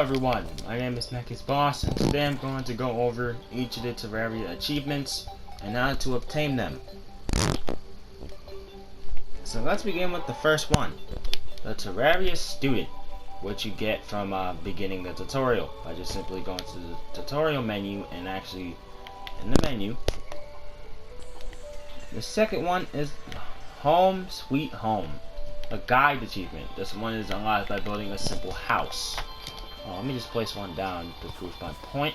everyone, my name is Nekis Boss, and today I'm going to go over each of the Terraria achievements and how to obtain them. So let's begin with the first one, the Terraria Student, which you get from beginning the tutorial by just simply going to the tutorial menu and actually in the menu. The second one is Home Sweet Home, a guide achievement. This one is unlocked by building a simple house. Oh, let me just place one down to prove my point.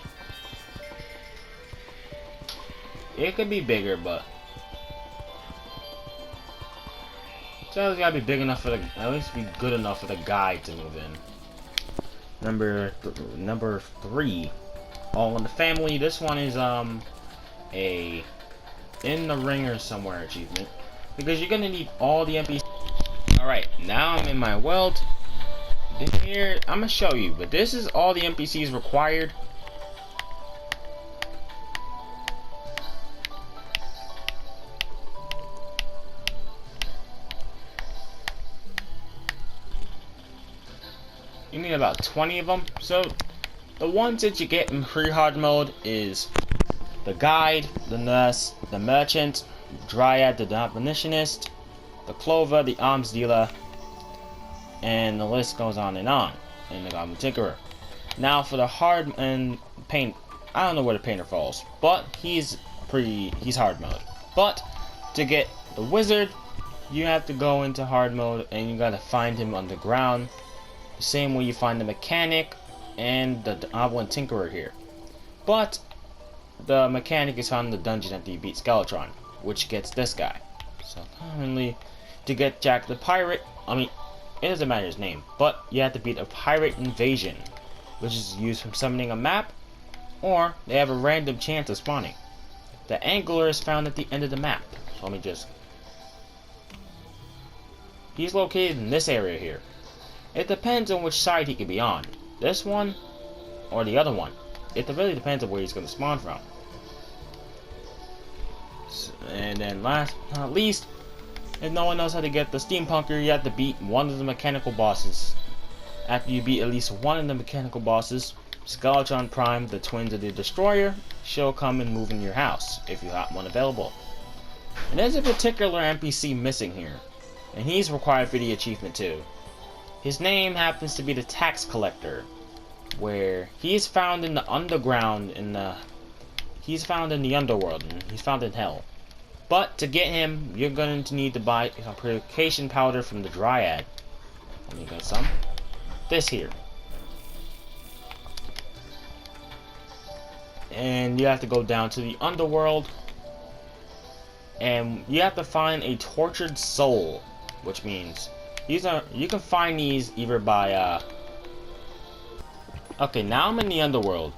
It could be bigger, but it's always gotta be big enough for at least be good enough for the guide to move in. Number 3. All in the Family. This one is a in the ringer somewhere achievement, because you're gonna need all the NPCs. Alright, now I'm in my world. Here, I'm gonna show you, but this is all the NPCs required. You need about 20 of them. So, the ones that you get in pre-hard mode is the guide, the nurse, the merchant, dryad, the abolitionist, the clover, the alms dealer, and the list goes on, and the goblin tinkerer. Now for the hard and paint, I don't know where the painter falls, but he's hard mode. But to get the wizard, you have to go into hard mode and you gotta find him underground, the same way you find the mechanic and the goblin tinkerer here. But the mechanic is found in the dungeon after you beat Skeletron, which gets this guy. So commonly, to get Jack the Pirate, it doesn't matter his name, but you have to beat a pirate invasion, which is used from summoning a map, or they have a random chance of spawning. The angler is found at the end of the map. So he's located in this area here. It depends on which side he could be on. This one, or the other one. It really depends on where he's going to spawn from. And then last but not least, if no one knows how to get the Steampunker, you have to beat one of the mechanical bosses. After you beat at least one of the mechanical bosses, Skeletron Prime, the twins of the Destroyer, she'll come and move in your house, if you have one available. And there's a particular NPC missing here, and he's required for the achievement too. His name happens to be the Tax Collector, where he's found in the underground, he's found in the underworld, and he's found in hell. But to get him, you're going to need to buy a purification powder from the dryad. Let me get some. This here. And you have to go down to the underworld, and you have to find a tortured soul, which means you can find these either by okay, now I'm in the underworld.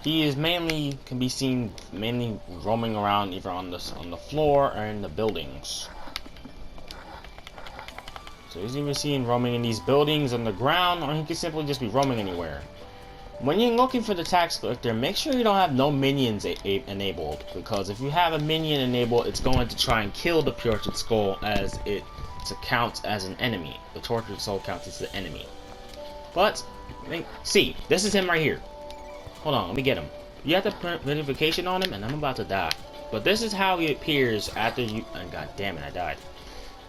He is can be seen mainly roaming around either on the floor or in the buildings. So he's either seen roaming in these buildings on the ground, or he could simply just be roaming anywhere. When you're looking for the tax collector, make sure you don't have no minions enabled, because if you have a minion enabled, it's going to try and kill the tortured soul, as it counts as an enemy. The tortured soul counts as the enemy. But see, this is him right here. Hold on, let me get him. You have to put verification on him, and I'm about to die. But this is how he appears after you... God damn it, I died.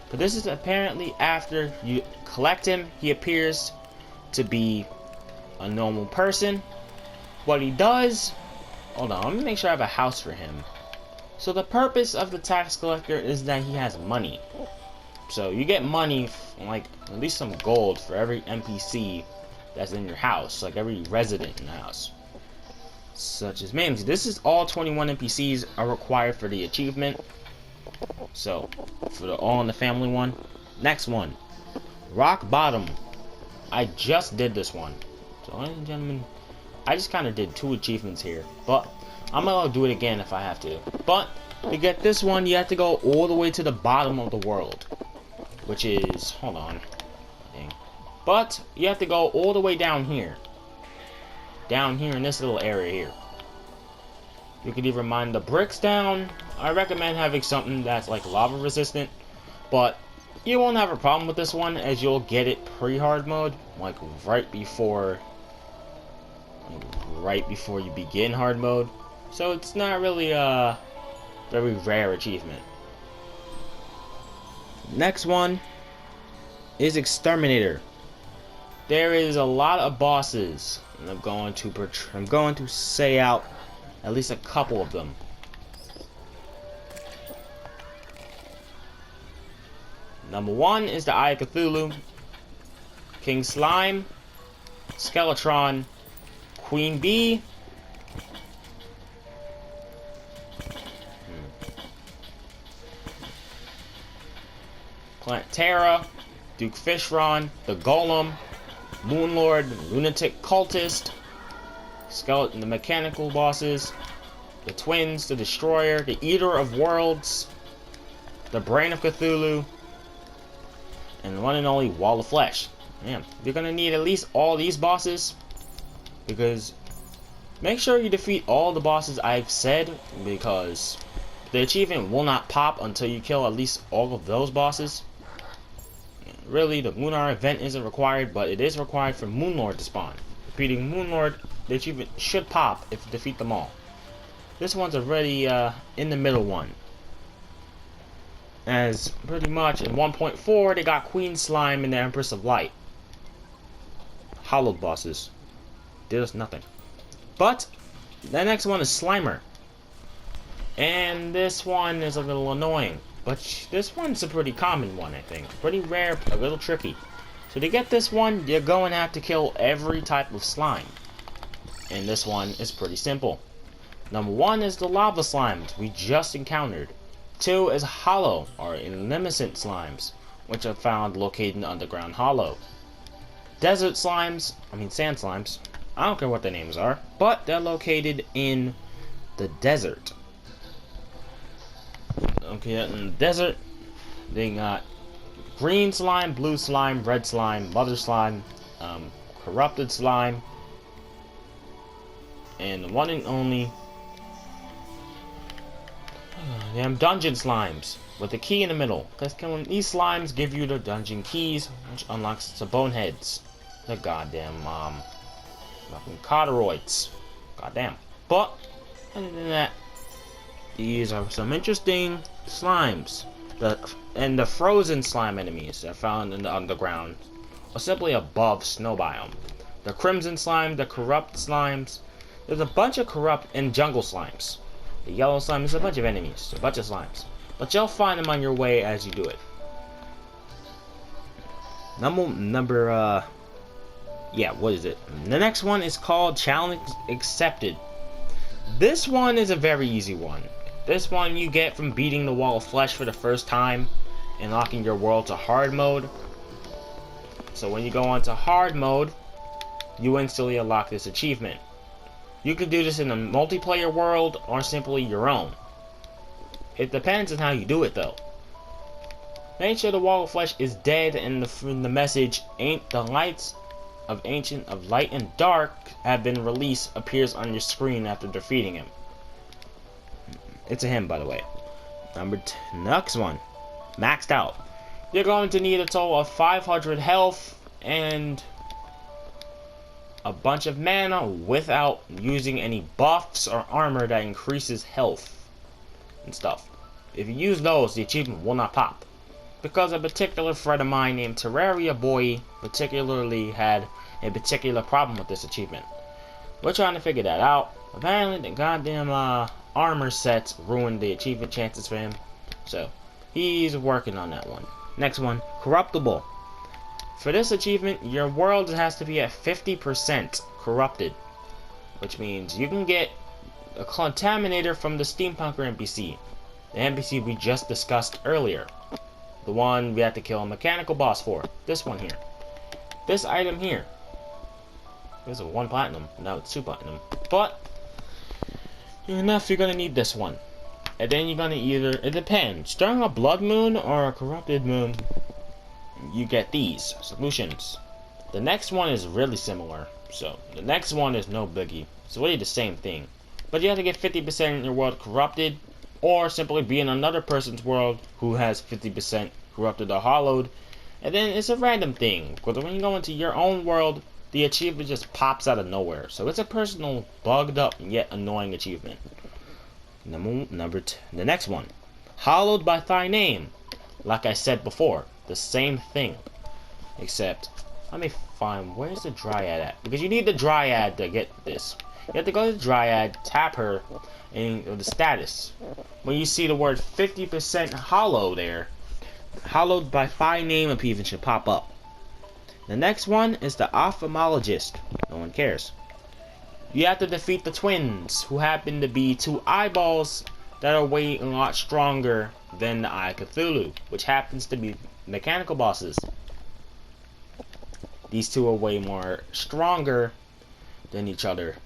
But this is apparently after you collect him, he appears to be a normal person. What he does... Hold on, let me make sure I have a house for him. So the purpose of the tax collector is that he has money. So you get money, like at least some gold for every NPC that's in your house, like every resident in the house. Such as names. This is all 21 NPCs are required for the achievement. So, for the All in the Family one. Next one, Rock Bottom. I just did this one. So, ladies and gentlemen, I just kind of did 2 achievements here, but I'm gonna do it again if I have to. But to get this one, you have to go all the way to the bottom of the world, which is, hold on, dang. But you have to go all the way down here. Down here in this little area here. You can either mine the bricks down. I recommend having something that's like lava resistant, but you won't have a problem with this one, as you'll get it pre-hard mode, like right before right before you begin hard mode, so it's not really a very rare achievement. Next one is Exterminator. There is a lot of bosses, and I'm going to say out at least a couple of them. Number 1 is the Eye of Cthulhu, King Slime, Skeletron, Queen Bee, Plantera, Duke Fishron, the Golem, Moonlord, Lunatic Cultist, Skeleton, the mechanical bosses, the Twins, the Destroyer, the Eater of Worlds, the Brain of Cthulhu, and the one and only Wall of Flesh. Man, you're gonna need at least all these bosses, because make sure you defeat all the bosses I've said, because the achievement will not pop until you kill at least all of those bosses. Really, the Lunar event isn't required, but it is required for Moonlord to spawn. Defeating Moonlord, the achievement should pop if you defeat them all. This one's already in the middle one, as pretty much in 1.4 they got Queen Slime and the Empress of Light. Hollowed bosses did us nothing. But the next one is Slimer, and this one is a little annoying, but this one's a pretty common one, I think. Pretty rare, a little tricky. So to get this one, you're going to have to kill every type of slime, and this one is pretty simple. Number 1 is the lava slimes we just encountered. 2 is hollow or illuminescent slimes, which are found located in the underground hollow. Desert slimes, sand slimes, I don't care what their names are, but they're located in the desert. Okay, in the desert, they got green slime, blue slime, red slime, mother slime, corrupted slime, and the one and only damn dungeon slimes with the key in the middle. Because these slimes give you the dungeon keys, which unlocks the boneheads, the goddamn fucking corduroids. Goddamn. But other than that, these are some interesting slimes. The frozen slime enemies are found in the underground, or simply above snow biome. The crimson slime, the corrupt slimes. There's a bunch of corrupt and jungle slimes. The yellow slime is a bunch of enemies, a bunch of slimes. But you'll find them on your way as you do it. What is it? The next one is called Challenge Accepted. This one is a very easy one. This one you get from beating the Wall of Flesh for the first time and locking your world to hard mode. So when you go on to hard mode, you instantly unlock this achievement. You can do this in a multiplayer world or simply your own. It depends on how you do it though. Make sure the Wall of Flesh is dead and the message "Ain't the lights of Ancient of Light and Dark have been released" appears on your screen after defeating him. It's a him, by the way. Next one, maxed out. You're going to need a total of 500 health and a bunch of mana without using any buffs or armor that increases health and stuff. If you use those, the achievement will not pop, because a particular friend of mine named Terraria Boy particularly had a particular problem with this achievement. We're trying to figure that out. Apparently the goddamn armor sets ruined the achievement chances for him, so he's working on that one. Next one, Corruptable. For this achievement, your world has to be at 50% corrupted, which means you can get a Contaminator from the Steampunker NPC, the NPC we just discussed earlier, the one we had to kill a mechanical boss for. This one here, this item here. There's a 1 platinum, now it's 2 platinum, but enough, you're gonna need this one. And then you're gonna it depends, during a blood moon or a corrupted moon, you get these solutions. The next one is really similar, so the next one is no biggie. It's really the same thing, but you have to get 50% in your world corrupted, or simply be in another person's world who has 50% corrupted or hollowed, and then it's a random thing, because when you go into your own world, the achievement just pops out of nowhere. So it's a personal, bugged up, yet annoying achievement. The next one. Hallowed by thy name. Like I said before, the same thing. Except, let me find, where's the Dryad at? Because you need the Dryad to get this. You have to go to the Dryad, tap her, and the status. When you see the word 50% hollow there, hallowed by thy name achievement should pop up. The next one is the Ophthalmologist. No one cares. You have to defeat the twins, who happen to be two eyeballs that are way a lot stronger than the Eye of Cthulhu, which happens to be mechanical bosses. These two are way more stronger than each other.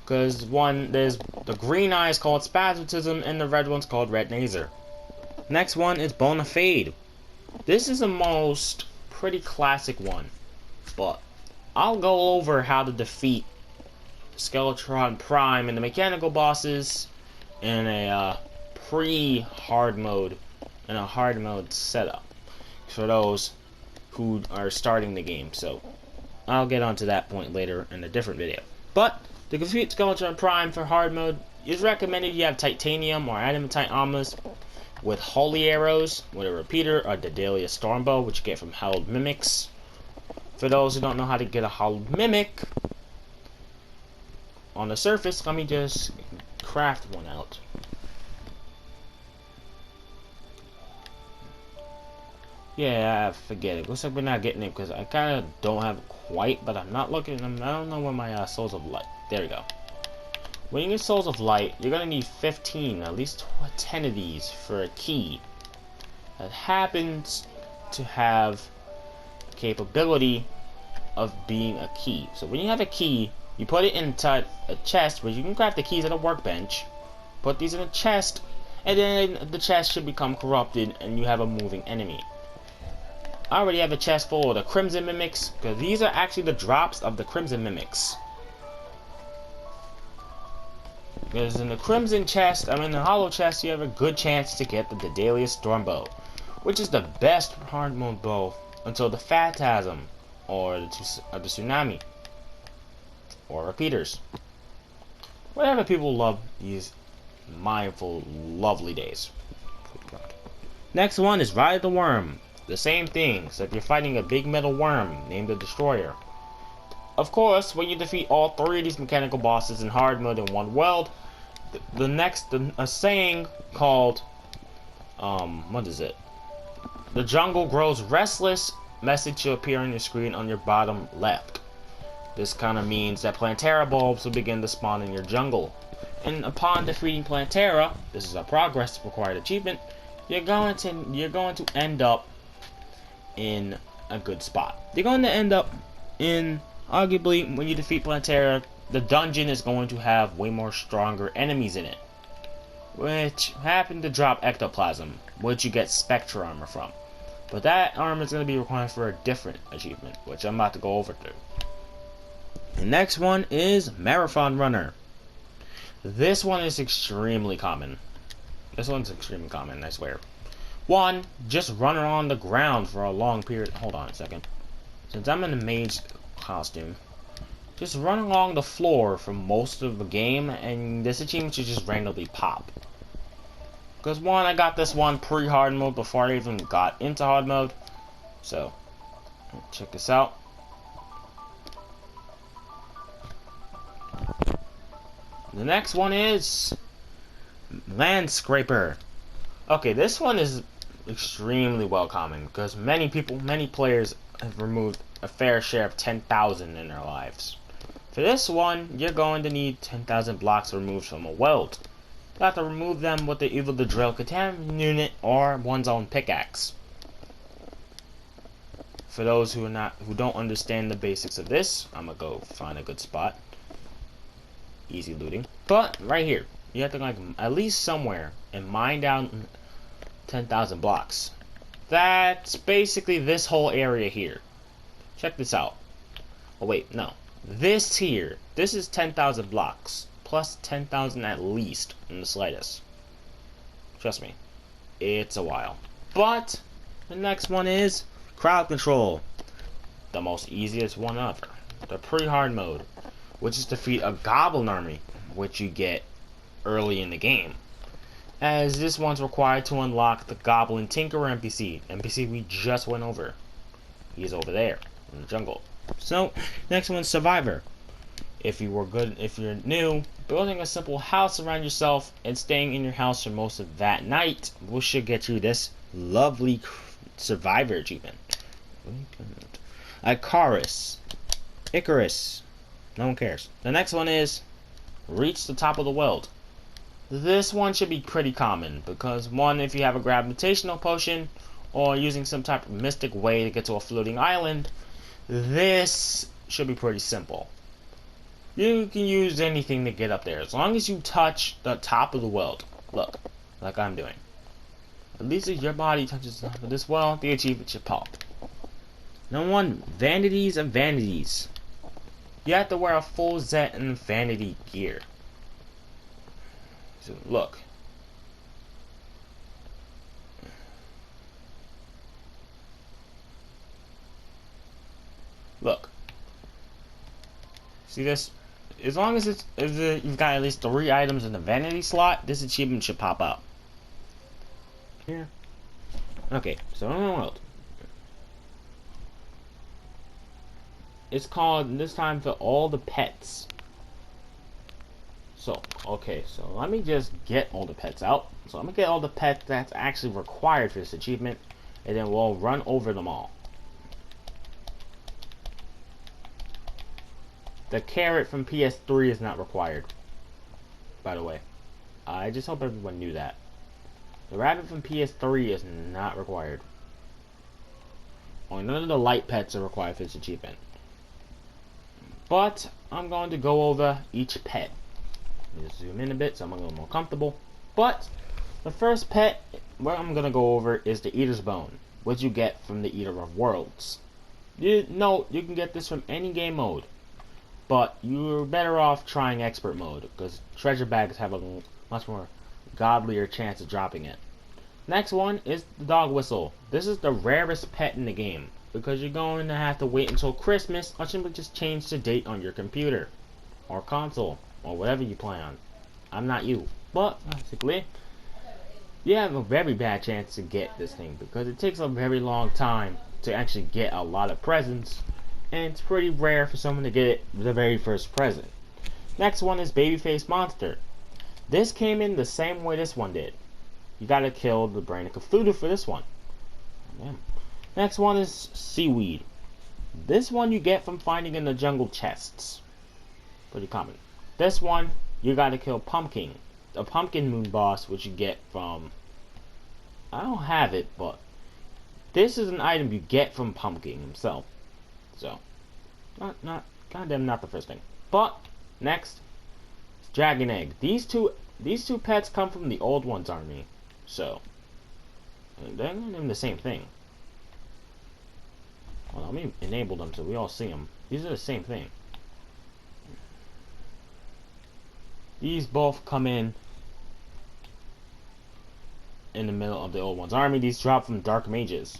Because one, there's the green eye is called Spasmatism, and the red one's called Red Naser. Next one is Bonafade. This is the most pretty classic one, but I'll go over how to defeat Skeletron Prime and the mechanical bosses in a pre-hard mode and a hard mode setup for those who are starting the game. So I'll get onto that point later in a different video. But to defeat Skeletron Prime for hard mode, it's recommended you have titanium or adamantite armors with holy arrows, with a repeater, or the Daedalus Stormbow, which you get from Hallowed Mimics. For those who don't know how to get a Hallowed Mimic, on the surface, let me just craft one out. Yeah, forget it. Looks like we're not getting it because I kind of don't have it quite, but I'm not looking. I don't know where my Souls of Light. There we go. When you get Souls of Light, you're gonna need 15, at least 10 of these for a key that happens to have capability of being a key. So when you have a key, you put it inside a chest where you can grab the keys at a workbench, put these in a chest, and then the chest should become corrupted and you have a moving enemy. I already have a chest full of the Crimson Mimics, because these are actually the drops of the Crimson Mimics. Because in the Crimson chest, in the Hollow chest, you have a good chance to get the Daedalus Stormbow, which is the best hard mode bow until the Phantasm, or the Tsunami, or Repeaters. Whatever people love these mindful, lovely days. Next one is Ride the Worm. The same thing, except you're fighting a big metal worm named the Destroyer. Of course, when you defeat all three of these mechanical bosses in hard mode in one world, a saying called, what is it? The jungle grows restless message will appear on your screen on your bottom left. This kind of means that Plantera bulbs will begin to spawn in your jungle. And upon defeating Plantera, this is a progress required achievement, you're going to end up in a good spot. You're going to end up in, arguably, when you defeat Plantera, the dungeon is going to have way more stronger enemies in it, which happen to drop ectoplasm, which you get Spectre armor from. But that armor is going to be required for a different achievement, which I'm about to go over to. The next one is Marathon Runner. This one is extremely common. This one's extremely common, I swear. One, just run around the ground for a long period. Hold on a second. Since I'm in a mage costume, just run along the floor for most of the game, and this achievement should just randomly pop. Because one, I got this one pre-hard mode before I even got into hard mode. So, check this out. The next one is Landscraper. Okay, this one is extremely well common because many players have removed a fair share of 10,000 in their lives. For this one, you're going to need 10,000 blocks removed from a world. You have to remove them with either the drill contaminant unit or one's own pickaxe. For those who don't understand the basics of this, I'm gonna go find a good spot. Easy looting. But right here, you have to at least somewhere and mine down 10,000 blocks. That's basically this whole area here. Check this out. Oh wait, no. This here, this is 10,000 blocks. Plus 10,000 at least in the slightest. Trust me, it's a while. But the next one is crowd control. The most easiest one ever. the pre-hard mode, which is defeat a goblin army, which you get early in the game, as this one's required to unlock the Goblin Tinkerer NPC we just went over. He's over there in the jungle. So next one's Survivor. If you're new, building a simple house around yourself and staying in your house for most of that night will should get you this lovely Survivor achievement. Icarus. No one cares. The next one is reach the top of the world. This one should be pretty common because one, if you have a gravitational potion or using some type of mystic way to get to a floating island, this should be pretty simple. You can use anything to get up there as long as you touch the top of the world. Look, like I'm doing. At least if your body touches the top of this world, the achievement should pop. Number 1, Vanities of Vanities. You have to wear a full set and vanity gear. So look. Look. See this? As long as you've got at least 3 items in the vanity slot, this achievement should pop up. Here. Okay, so in the world. It's called this time for all the pets. So, okay, so let me just get all the pets out. So I'm gonna get all the pets that's actually required for this achievement, and then we'll run over them all. The carrot from PS3 is not required, by the way. I just hope everyone knew that. The rabbit from PS3 is not required. Only none of the light pets are required for this achievement. But I'm going to go over each pet. Let me just zoom in a bit so I'm a little more comfortable. But the first pet what I'm going to go over is the Eater's Bone, which you get from the Eater of Worlds. You can get this from any game mode, but you're better off trying expert mode because treasure bags have a much more godlier chance of dropping it. Next one is the Dog Whistle. This is the rarest pet in the game because you're going to have to wait until Christmas or simply just change the date on your computer or console or whatever you play on. I'm not you, but basically you have a very bad chance to get this thing because it takes a very long time to actually get a lot of presents, and it's pretty rare for someone to get it the very first present. Next one is Babyface Monster. This came in the same way this one did. You gotta kill the Brain of Cthulhu for this one. Yeah. Next one is Seaweed. This one you get from finding in the jungle chests. Pretty common. This one, you gotta kill Pumpkin. The Pumpkin Moon boss, which you get from... I don't have it, but... this is an item you get from Pumpkin himself. So... goddamn not the first thing. But, next... Dragon Egg. These two pets come from the Old One's army. So... they're not even the same thing. Well, let me enable them so we all see them. These are the same thing. These both come in the middle of the Old One's army. These drop from Dark Mages.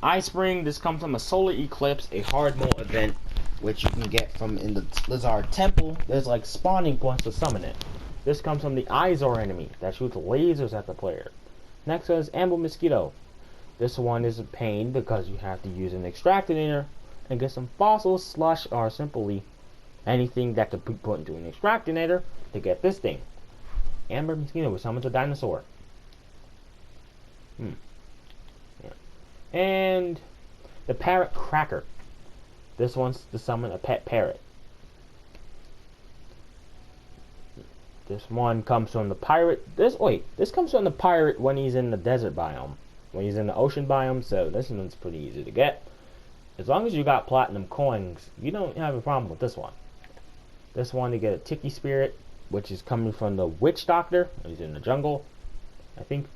Ice Spring, this comes from a solar eclipse, a hard mode event, which you can get from in the Lizard Temple. There's like spawning points to summon it. This comes from the Izor enemy that shoots lasers at the player. Next one is Amble Mosquito. This one is a pain because you have to use an Exterminator and get some fossils, slush, or simply anything that could be put into an Exterminator to get this thing. Amber Mosquito, which summons a dinosaur. Yeah. And the Parrot Cracker. This one's to summon a pet parrot. This one comes from the pirate. This comes from the pirate when he's in the desert biome. When he's in the ocean biome, so this one's pretty easy to get. As long as you got platinum coins, you don't have a problem with this one. This one, you get a Tiki Spirit, which is coming from the Witch Doctor. He's in the jungle. I think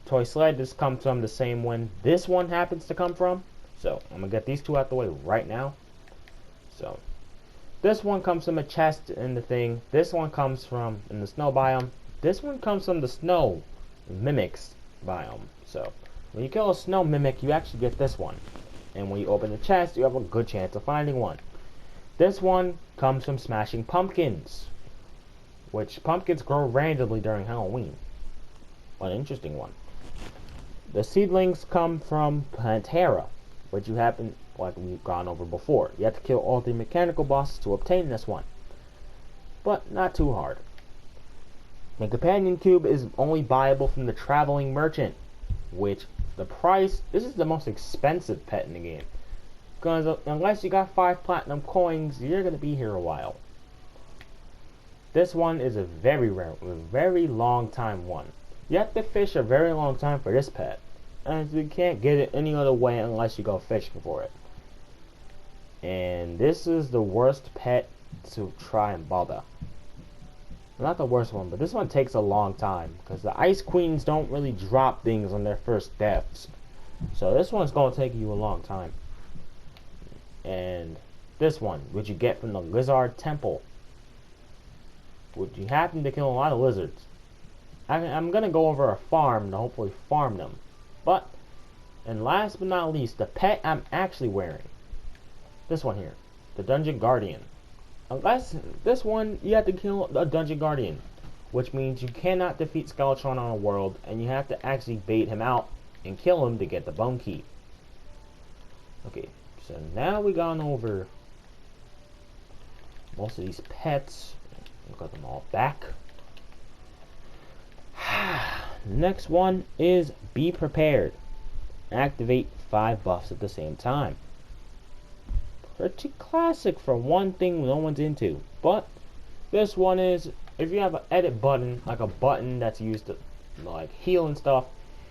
Toy Sled, this comes from the same one this one happens to come from. So, I'm going to get these two out the way right now. So, this one comes from a chest in the thing. This one comes from in the snow biome. This one comes from the snow mimics biome. So, when you kill a snow mimic, you actually get this one. and when you open the chest, you have a good chance of finding one. This one comes from smashing pumpkins, which pumpkins grow randomly during Halloween. An interesting one. The seedlings come from Plantera, which you happen, like we've gone over before. You have to kill all 3 mechanical bosses to obtain this one, but not too hard. The companion cube is only buyable from the traveling merchant, which the price, this is the most expensive pet in the game, because unless you got 5 platinum coins, you're going to be here a while. This one is a very rare, a very long time one. You have to fish a very long time for this pet, and you can't get it any other way unless you go fishing for it. And this is the worst pet to try and bother. Not the worst one, but this one takes a long time, because the ice queens don't really drop things on their first deaths. So this one's going to take you a long time. And this one, which you get from the lizard temple, which you happen to kill a lot of lizards. I'm going to go over a farm to hopefully farm them. But, and last but not least, the pet I'm actually wearing. This one here, the Dungeon Guardian. Unless, this one, you have to kill a Dungeon Guardian, which means you cannot defeat Skeletron on a world, and you have to actually bait him out and kill him to get the bone key. Okay, so now we gone over most of these pets. Got them all back. Next one is Be Prepared. Activate 5 buffs at the same time. Pretty classic for one thing no one's into. But this one is, if you have an edit button, like a button that's used to like heal and stuff,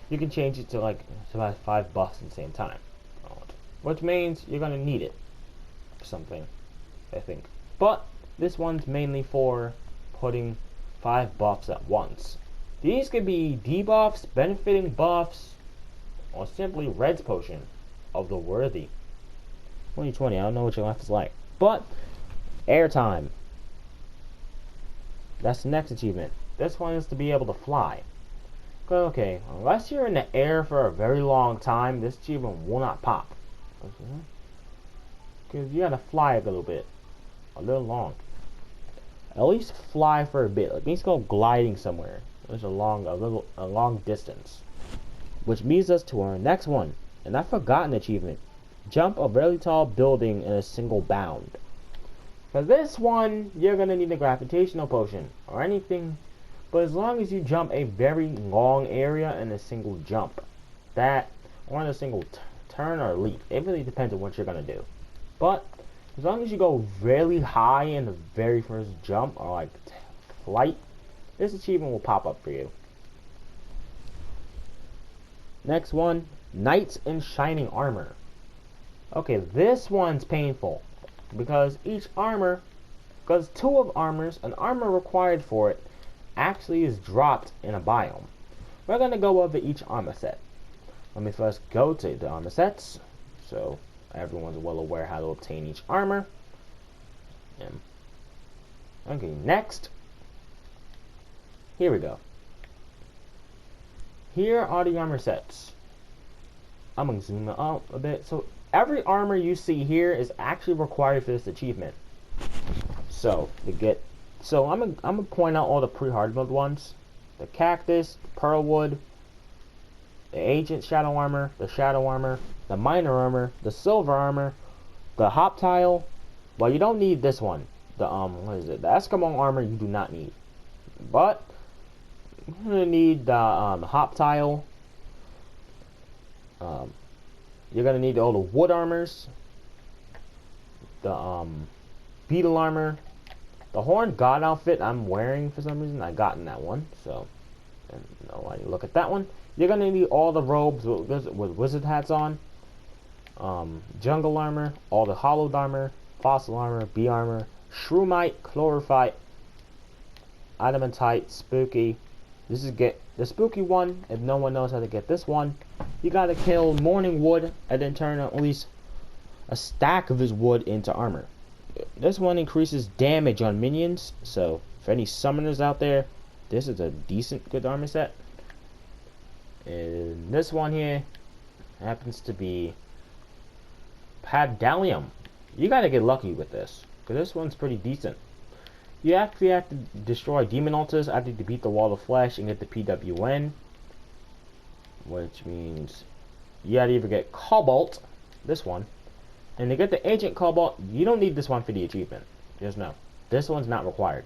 you can change it to like 5 buffs at the same time. Which means you're gonna need it for something, I think. But this one's mainly for putting 5 buffs at once. These could be debuffs, benefiting buffs, or simply Red's Potion of the Worthy. 2020, I don't know what your life is like. But, airtime. That's the next achievement. This one is to be able to fly. Okay, unless you're in the air for a very long time, this achievement will not pop. Because you gotta fly a little bit. A little long. At least fly for a bit. At least go gliding somewhere. There's a long distance. Which leads us to our next one. And I've forgotten the achievement. Jump a very tall building in a single bound. For this one, you're gonna need a gravitational potion or anything. But as long as you jump a very long area in a single jump, that or in a single turn or leap, it really depends on what you're gonna do. But as long as you go really high in the very first jump or like flight, this achievement will pop up for you. Next one, Knights in Shining Armor. Okay, this one's painful because each armor, because 2 of armors, an armor required for it actually is dropped in a biome. We're gonna go over each armor set. Let me first go to the armor sets, so everyone's well aware how to obtain each armor. Okay, next. Here we go. Here are the armor sets. I'm gonna zoom out a bit. So every armor you see here is actually required for this achievement. So I'm gonna point out all the pre-hard mode ones: the cactus, the pearl wood, the agent shadow armor, the minor armor, the silver armor, the hop tile. Well, you don't need this one. The what is it? The Eskimo armor you do not need, but you're gonna need the hop tile. You're gonna need all the wood armors, the beetle armor, the horned god outfit I'm wearing for some reason. I got in that one, so why you look at that one. You're gonna need all the robes with wizard hats on, jungle armor, all the hollowed armor, fossil armor, bee armor, shroomite, chlorophyte, adamantite, spooky. This is the spooky one. If no one knows how to get this one, you gotta kill morning wood and then turn at least a stack of his wood into armor. This one increases damage on minions, so for any summoners out there, this is a decent good armor set. And this one here happens to be Padalium. You gotta get lucky with this, because this one's pretty decent. You actually have to destroy demon altars after you beat the wall of flesh and get the PWN. Which means you gotta either get Cobalt, this one, and to get the Agent Cobalt, you don't need this one for the achievement. Just no. This one's not required.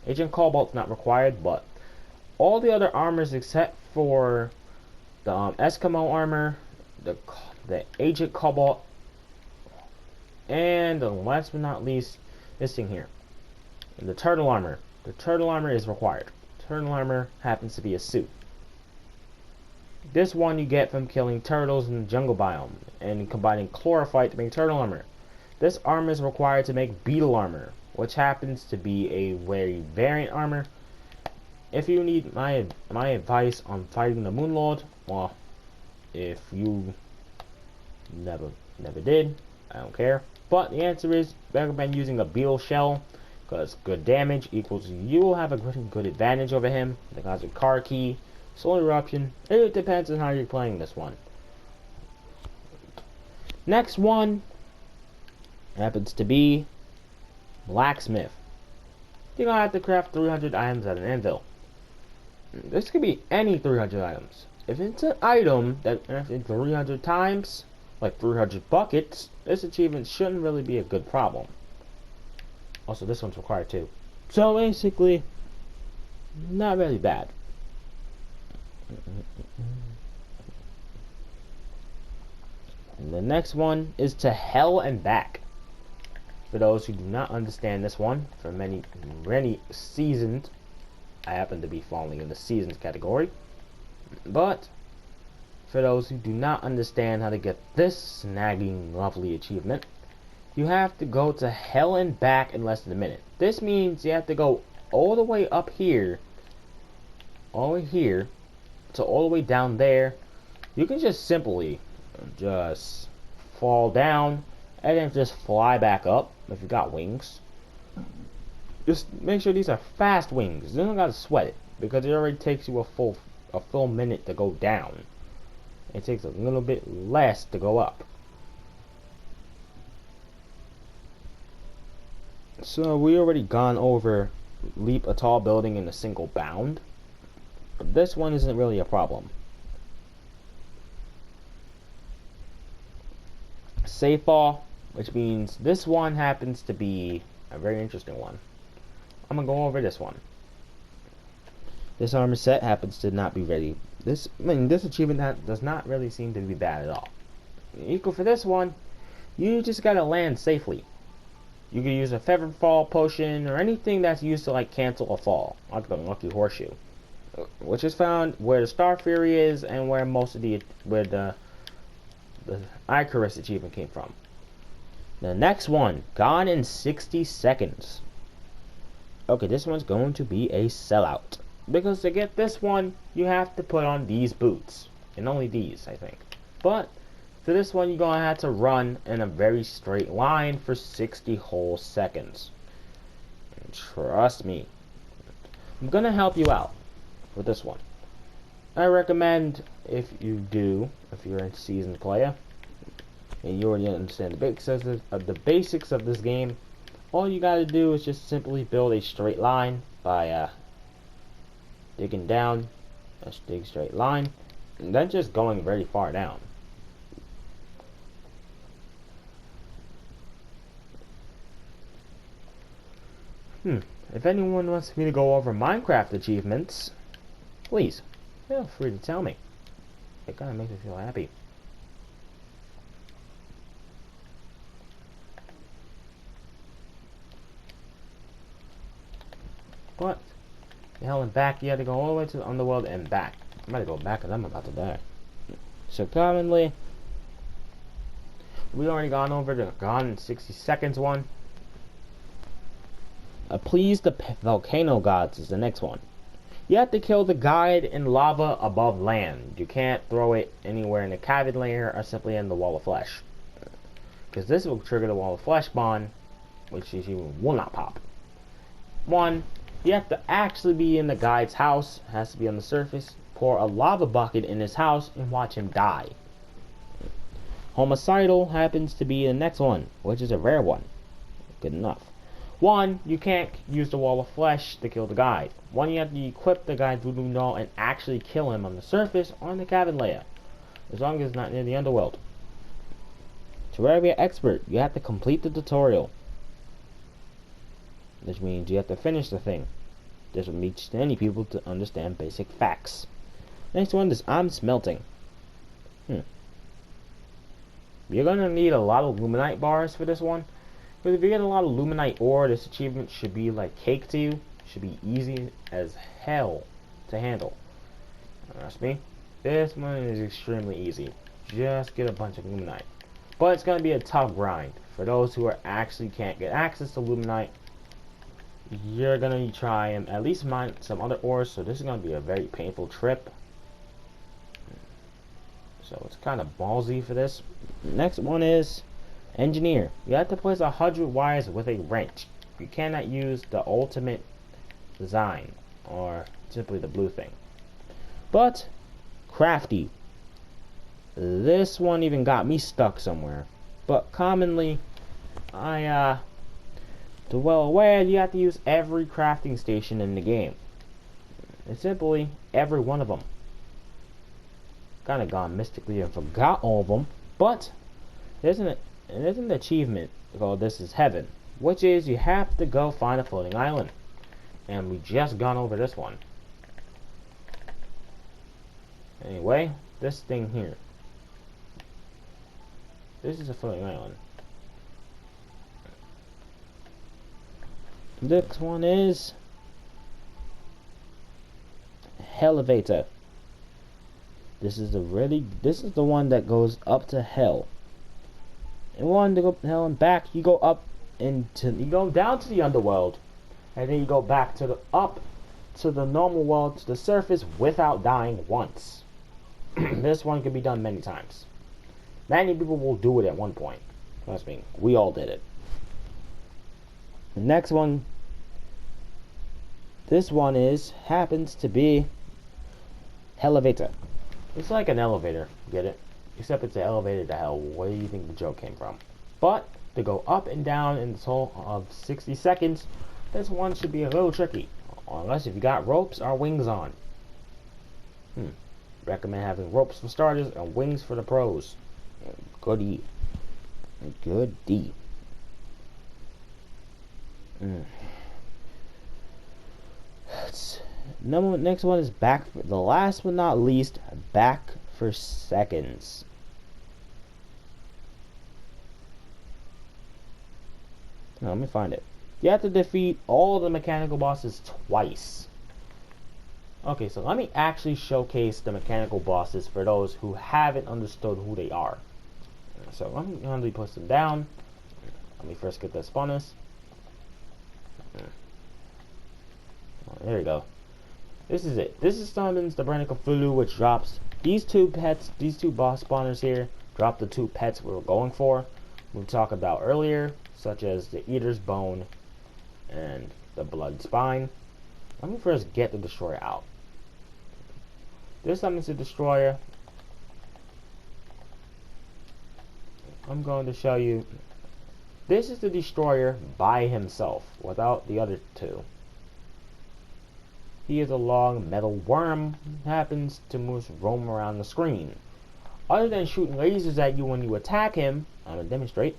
Agent Cobalt's not required, but all the other armors except for the Eskimo armor, the Agent Cobalt, and the last but not least, this thing here. The turtle armor. The turtle armor is required. Turtle armor happens to be a suit. This one you get from killing turtles in the jungle biome and combining chlorophyte to make turtle armor. This armor is required to make beetle armor, which happens to be a very variant armor. If you need my advice on fighting the Moonlord, well, if you never did, I don't care. But the answer is, I recommend using a beetle shell, because good damage equals you will have a good advantage over him. The guys with car key, solar eruption. It depends on how you're playing this one. Next one happens to be Blacksmith. You're gonna have to craft 300 items at an anvil. This could be any 300 items. If it's an item that crafted 300 times, like 300 buckets, this achievement shouldn't really be a good problem. Also, this one's required too. So basically, not really bad. And the next one is to hell and back. For those who do not understand this one, for many seasons, I happen to be falling in the seasons category. But for those who do not understand how to get this snagging lovely achievement, you have to go to hell and back in less than a minute. This means you have to go all the way up here, all the way here, to all the way down there. You can just simply just fall down and then just fly back up if you got wings. Just make sure these are fast wings. You don't gotta sweat it, because it already takes you a full minute to go down. It takes a little bit less to go up. So we already gone over leap a tall building in a single bound. But this one isn't really a problem. Safe fall, which means this one happens to be a very interesting one. I'm gonna go over this one. This armor set happens to not be ready. This achievement does not really seem to be bad at all. Equal for this one, you just gotta land safely. You can use a feather fall potion or anything that's used to like cancel a fall, like the lucky horseshoe, which is found where the Star Fury is and where most of the Icarus achievement came from. The next one, gone in 60 seconds. Okay, this one's going to be a sellout, because to get this one, you have to put on these boots, and only these, I think. But for this one, you're gonna have to run in a very straight line for 60 whole seconds. And trust me, I'm gonna help you out with this one. I recommend if you're a seasoned player and you already understand the basics of this game, all you gotta do is just simply build a straight line by digging down, just dig straight line, and then just going very far down. If anyone wants me to go over Minecraft achievements, please feel free to tell me. It kind of makes me feel happy. But the hell and back, you had to go all the way to the underworld and back. I'm gonna go back because I'm about to die. So commonly, we already gone over the gone in 60 seconds one. Please the volcano gods is the next one. You have to kill the guide in lava above land. You can't throw it anywhere in the cavern layer or simply in the wall of flesh, because this will trigger the wall of flesh bond, which you will not pop. One, you have to actually be in the guide's house. It has to be on the surface. Pour a lava bucket in his house and watch him die. Homicidal happens to be the next one, which is a rare one. Good enough. One, you can't use the wall of flesh to kill the guide. One, you have to equip the guide voodoo doll and actually kill him on the surface or in the cabin layer, as long as it's not near the underworld. Terraria expert, you have to complete the tutorial, which means you have to finish the thing. This will teach any people to understand basic facts. Next one is I'm smelting. You're gonna need a lot of luminite bars for this one. But if you get a lot of luminite ore, this achievement should be like cake to you. Should be easy as hell to handle. Trust me, this one is extremely easy. Just get a bunch of luminite. But it's gonna be a tough grind. For those who actually can't get access to luminite, you're gonna try and at least mine some other ores, so this is gonna be a very painful trip. So it's kind of ballsy for this. Next one is engineer. You have to place 100 wires with a wrench. You cannot use the ultimate design or simply the blue thing. But crafty. This one even got me stuck somewhere. But commonly, to well aware, you have to use every crafting station in the game. It's simply every one of them. Kind of gone mystically and forgot all of them, but there's an achievement called This Is Heaven, which is you have to go find a floating island, and we just gone over this one. Anyway, this thing here, this is a floating island. Next one is Elevator. This is the one that goes up to hell. And one to go to hell and back, you go down to the underworld, and then you go back to the normal world, to the surface, without dying once. This one can be done many times. Many people will do it at one point. Trust me, we all did it. The next one, this one happens to be Elevator. It's like an elevator, get it? Except it's an elevator to hell. Where do you think the joke came from? But to go up and down in the total of 60 seconds, this one should be a little tricky. Unless if you got ropes or wings on. Recommend having ropes for starters and wings for the pros. Goodie. Goodie. Next one is back. The last but not least, back for seconds. Now, let me find it. You have to defeat all the mechanical bosses twice. Okay, so let me actually showcase the mechanical bosses for those who haven't understood who they are. So I'm going to put them down. Let me first get the spawners. There we go. This is it. This is summons the Brain of Cthulhu, which drops these two pets, these two boss spawners here. Drop the two pets we were going for. We talked about earlier, such as the Eater's Bone and the Blood Spine. Let me first get the Destroyer out. This summons the Destroyer. I'm going to show you. This is the Destroyer by himself, without the other two. He is a long metal worm who happens to roam around the screen. Other than shooting lasers at you when you attack him, I'm going to demonstrate.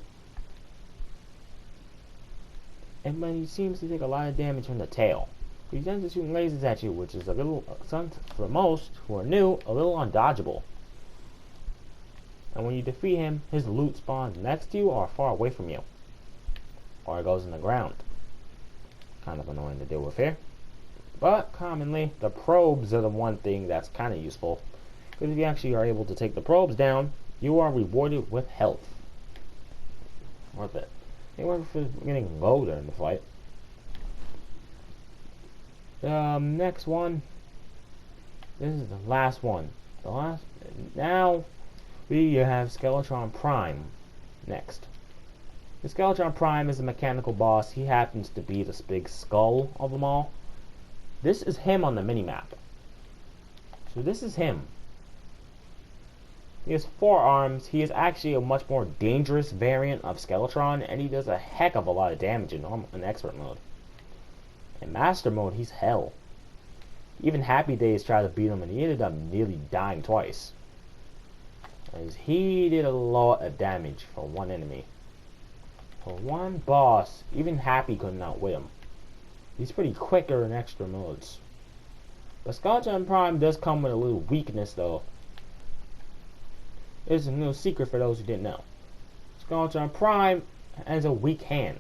And when he seems to take a lot of damage from the tail. He tends to shoot lasers at you, which is a little, for most who are new, a little undodgeable. And when you defeat him, his loot spawns next to you or far away from you. Or it goes in the ground. Kind of annoying to deal with here. But commonly, the probes are the one thing that's kind of useful. Because if you actually are able to take the probes down, you are rewarded with health. Worth it. They work for getting low during the fight. Next one. This is the last one. Now, we have Skeletron Prime next. The Skeletron Prime is a mechanical boss. He happens to be this big skull of them all. This is him on the minimap. So this is him. He has 4 arms. He is actually a much more dangerous variant of Skeletron, and he does a heck of a lot of damage in expert mode. In master mode, he's hell. Even Happy Days tried to beat him, and he ended up nearly dying twice. As he did a lot of damage for one enemy. For one boss, even Happy couldn't outwit him. He's pretty quicker in extra modes. But Skeletron Prime does come with a little weakness, though. It's a little secret for those who didn't know. Skeletron Prime has a weak hand.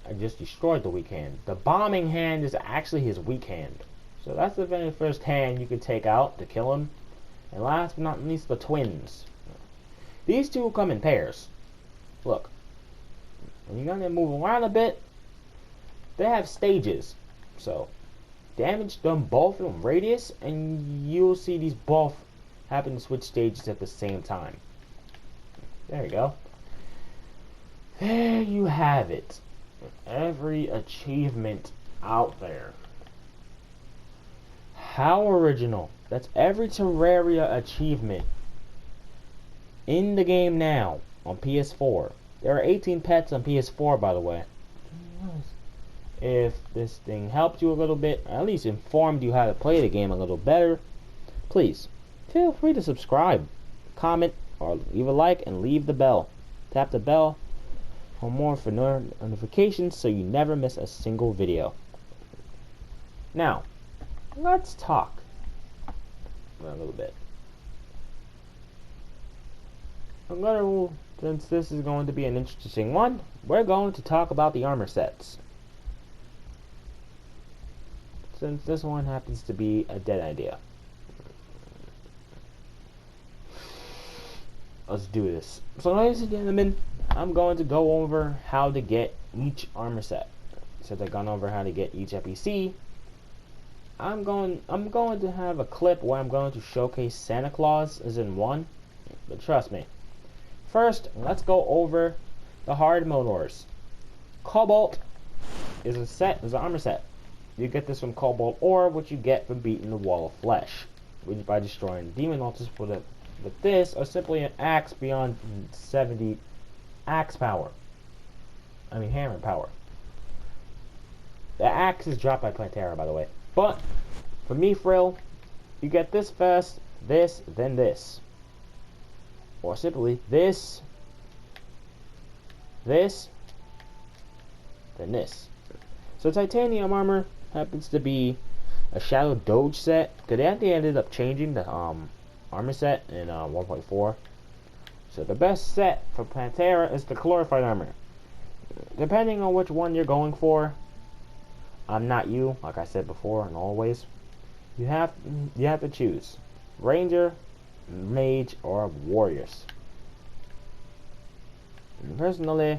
I just destroyed the weak hand. The bombing hand is actually his weak hand. So that's the very first hand you can take out to kill him. And last but not least, the twins. These two come in pairs. Look. When you're gonna move around a bit, they have stages. So, damage done both in radius, and you'll see these both happen to switch stages at the same time. There you go. There you have it. Every achievement out there. How original. That's every Terraria achievement in the game now on PS4. There are 18 pets on PS4, by the way. If this thing helped you a little bit, or at least informed you how to play the game a little better, please feel free to subscribe, comment, or leave a like and leave the bell. Tap the bell for more notifications so you never miss a single video. Now, let's talk a little bit. Since this is going to be an interesting one, we're going to talk about the armor sets. Since this one happens to be a dead idea. Let's do this. So ladies and gentlemen, I'm going to go over how to get each armor set. Since I've gone over how to get each NPC, I'm going to have a clip where I'm going to showcase Santa Claus as in one. But trust me. First, let's go over the hard motors. Cobalt is an armor set. You get this from Cobalt ore, which you get from beating the wall of flesh, which by destroying demon altars with this, or simply an axe beyond 70 axe power. I mean hammer power. The axe is dropped by Plantera, by the way. But for me, Frill, you get this first, this, then this. Or simply this, then this. So titanium armor happens to be a Shadow Doge set, because they ended up changing the armor set in 1.4. So the best set for Plantera is the glorified armor. Depending on which one you're going for, I'm not you, like I said before and always. You have to choose Ranger, Mage, or Warriors. And personally,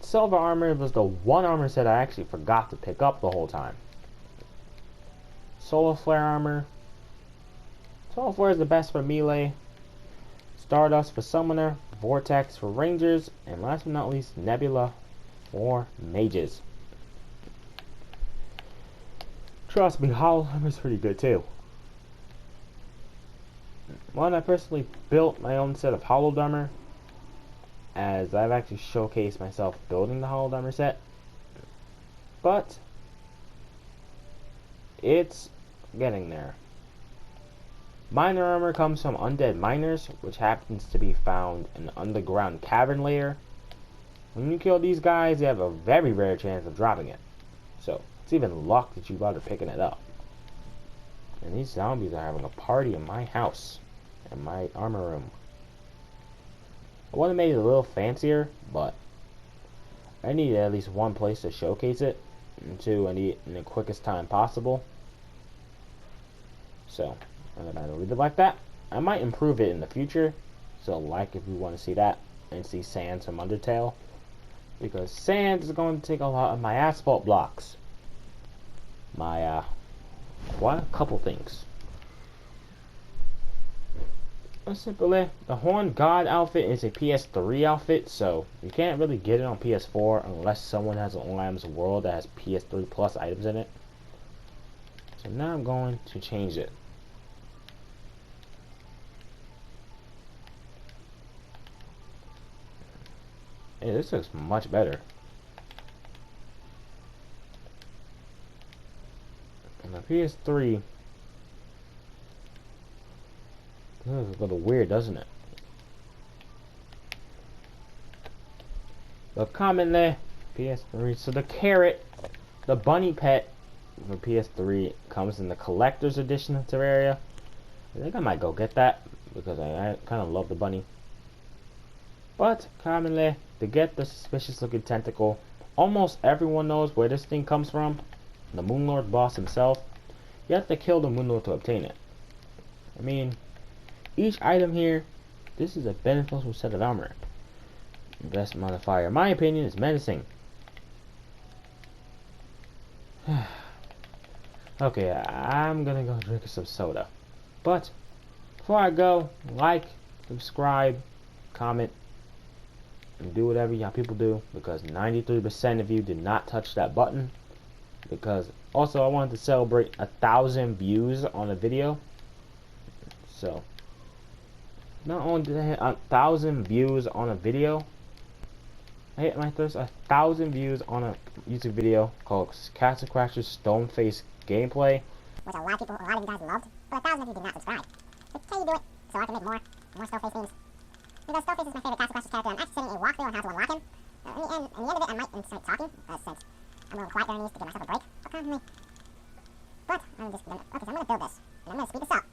Silver armor was the one armor set I actually forgot to pick up the whole time. Solar Flare armor. Solar Flare is the best for melee. Stardust for summoner. Vortex for rangers. And last but not least, Nebula for mages. Trust me, Hollow armor is pretty good too. One, I personally built my own set of Hollow armor, as I've actually showcased myself building the Hollow armor set. But it's getting there. Miner armor comes from undead miners, which happens to be found in the underground cavern layer. When you kill these guys, you have a very rare chance of dropping it. So it's even luck that you bother picking it up. And these zombies are having a party in my house, in my armor room. I want to make it a little fancier, but I need at least one place to showcase it, and two, I need it in the quickest time possible. So, I'm going to leave it like that. I might improve it in the future, so like if you want to see that, and see Sans from Undertale, because Sans is going to take a lot of my asphalt blocks. My, a couple things. Simply, the Horned God outfit is a PS3 outfit, so you can't really get it on PS4 unless someone has an Lamb's World that has PS3 Plus items in it. So now I'm going to change it. Hey, this looks much better. On the PS3, this looks a little weird, doesn't it? The comment there, PS3. So the carrot, the bunny pet for PS3 comes in the collector's edition of Terraria. I think I might go get that because I kind of love the bunny. But commonly, to get the suspicious looking tentacle, almost everyone knows where this thing comes from. The Moonlord boss himself. You have to kill the Moonlord to obtain it. I mean, each item here, this is a beneficial set of armor. Best modifier, in my opinion, is menacing. Okay, I'm gonna go drink some soda. But before I go, like, subscribe, comment, and do whatever y'all people do, because 93% of you did not touch that button. Because also I wanted to celebrate 1,000 views on a video. So not only did I hit 1,000 views on a video, I hit my first 1,000 views on a YouTube video called Castle Crasher's Stoneface Gameplay, which a lot of you guys loved, but 1,000 of you did not subscribe. But can you do it so I can make more Stoneface memes? Because Stoneface is my favorite Castle Crasher's character. I'm actually setting a walkthrough on how to unlock him. In the end of it, I might start talking, since I'm a little quiet during these to give myself a break. But I'm just gonna, okay, so I'm gonna build this, and I'm gonna speed this up,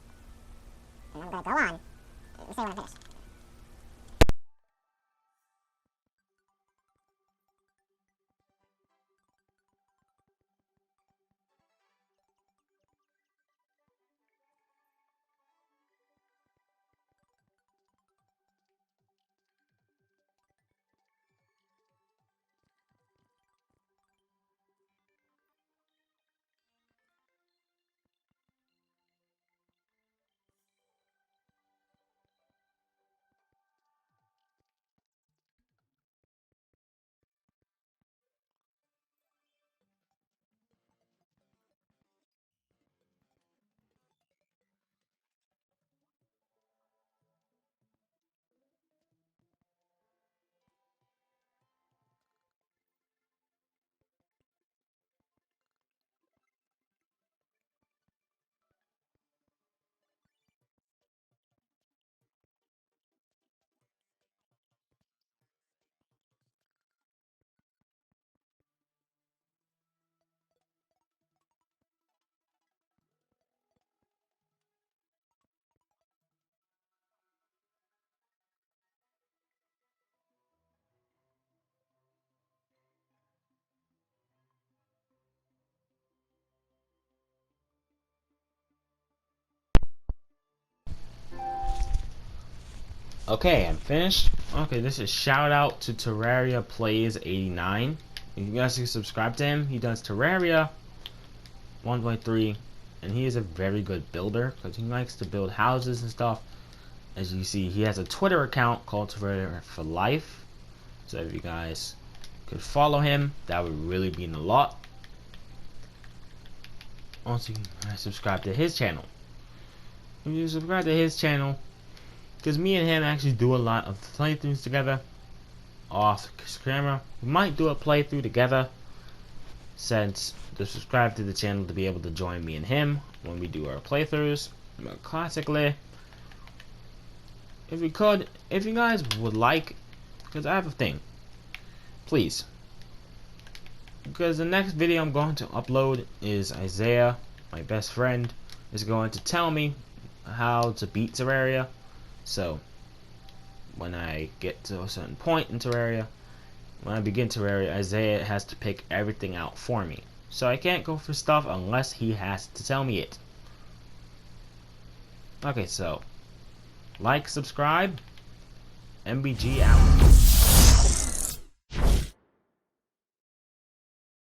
and I'm gonna go on and say when I'm finished. Okay, I'm finished. Okay, this is shout out to Terraria Plays 89. You guys can subscribe to him. He does Terraria 1.3, and he is a very good builder because he likes to build houses and stuff. As you see, he has a Twitter account called Terraria for Life. So if you guys could follow him, that would really mean a lot. Also, you can subscribe to his channel. If you subscribe to his channel, because me and him actually do a lot of playthroughs together off camera. We might do a playthrough together, since to subscribe to the channel to be able to join me and him when we do our playthroughs. But classically, if you guys would like, because I have a thing, please, because the next video I'm going to upload is Isaiah, my best friend, is going to tell me how to beat Terraria. So when I get to a certain point in Terraria, when I begin Terraria, Isaiah has to pick everything out for me. So I can't go for stuff unless he has to tell me it. Okay, so like, subscribe, MBG out.